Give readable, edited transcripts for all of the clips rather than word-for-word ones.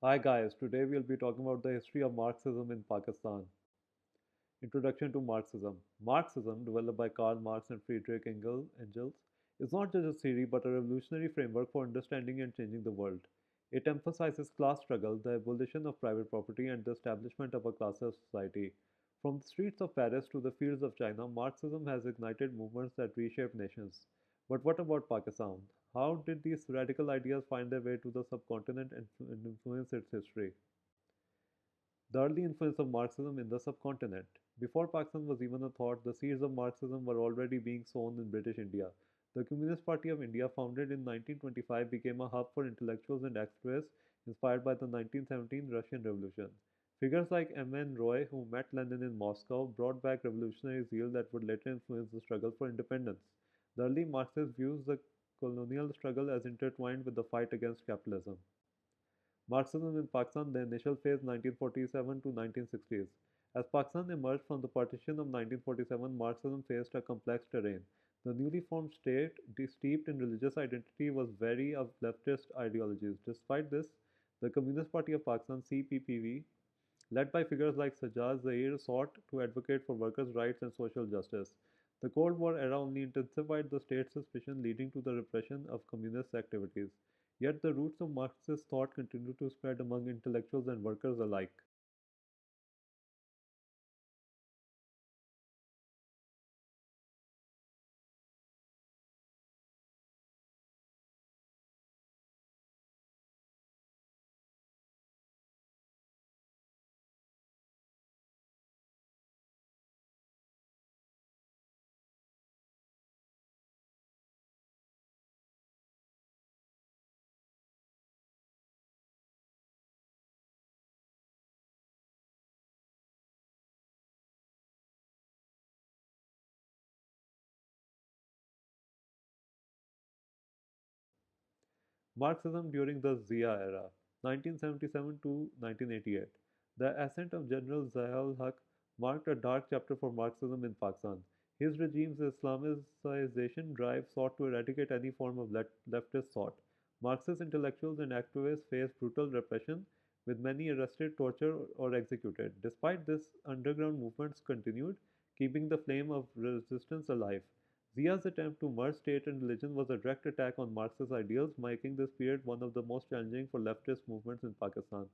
Hi guys, today we'll be talking about the history of Marxism in Pakistan. Introduction to Marxism. Marxism, developed by Karl Marx and Friedrich Engels, is not just a theory but a revolutionary framework for understanding and changing the world. It emphasizes class struggle, the abolition of private property, and the establishment of a classless society. From the streets of Paris to the fields of China, Marxism has ignited movements that reshaped nations. But what about Pakistan? How did these radical ideas find their way to the subcontinent and influence its history? The early influence of Marxism in the subcontinent. Before Pakistan was even a thought, the seeds of Marxism were already being sown in British India. The Communist Party of India, founded in 1925, became a hub for intellectuals and activists inspired by the 1917 Russian Revolution. Figures like M.N. Roy, who met Lenin in Moscow, brought back revolutionary zeal that would later influence the struggle for independence. The early Marxists views the colonial struggle as intertwined with the fight against capitalism. Marxism in Pakistan, the initial phase 1947 to 1960s. As Pakistan emerged from the partition of 1947, Marxism faced a complex terrain. The newly formed state, steeped in religious identity, was wary of leftist ideologies. Despite this, the Communist Party of Pakistan (CPPV), led by figures like Sajjad Zahir, sought to advocate for workers' rights and social justice. The Cold War era only intensified the state's suspicion, leading to the repression of communist activities. Yet the roots of Marxist thought continued to spread among intellectuals and workers alike. Marxism during the Zia era, 1977 to 1988. The ascent of General Ziaul Haq marked a dark chapter for Marxism in Pakistan. His regime's Islamicization drive sought to eradicate any form of leftist thought. Marxist intellectuals and activists faced brutal repression, with many arrested, tortured, or executed. Despite this, underground movements continued, keeping the flame of resistance alive. Zia's attempt to merge state and religion was a direct attack on Marxist ideals, making this period one of the most challenging for leftist movements in Pakistan.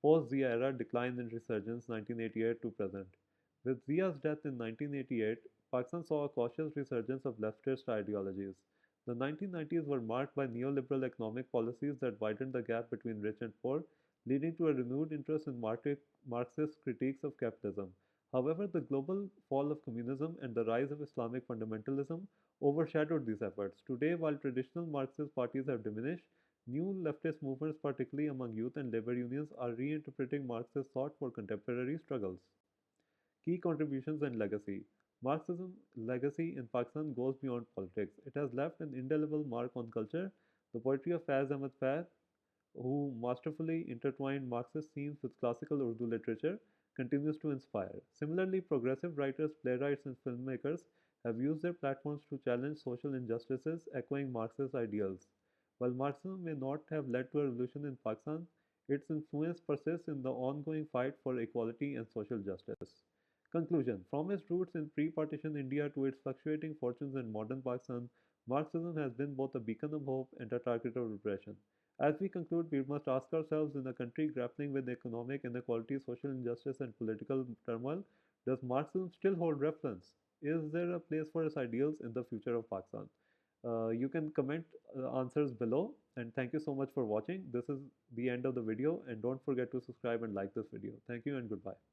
Post-Zia era decline and resurgence 1988 to present. With Zia's death in 1988, Pakistan saw a cautious resurgence of leftist ideologies. The 1990s were marked by neoliberal economic policies that widened the gap between rich and poor, leading to a renewed interest in Marxist critiques of capitalism. However, the global fall of communism and the rise of Islamic fundamentalism overshadowed these efforts. Today, while traditional Marxist parties have diminished, new leftist movements, particularly among youth and labor unions, are reinterpreting Marxist thought for contemporary struggles. Key contributions and legacy. Marxism's legacy in Pakistan goes beyond politics. It has left an indelible mark on culture. The poetry of Faiz Ahmad Faiz, who masterfully intertwined Marxist themes with classical Urdu literature, continues to inspire. Similarly, progressive writers, playwrights, and filmmakers have used their platforms to challenge social injustices, echoing Marxist ideals. While Marxism may not have led to a revolution in Pakistan, its influence persists in the ongoing fight for equality and social justice. Conclusion. From its roots in pre partition India to its fluctuating fortunes in modern Pakistan, Marxism has been both a beacon of hope and a target of repression. As we conclude, we must ask ourselves, in a country grappling with economic inequality, social injustice, and political turmoil, does Marxism still hold reference? Is there a place for its ideals in the future of Pakistan? You can comment answers below, and thank you so much for watching. This is the end of the video, and don't forget to subscribe and like this video. Thank you and goodbye.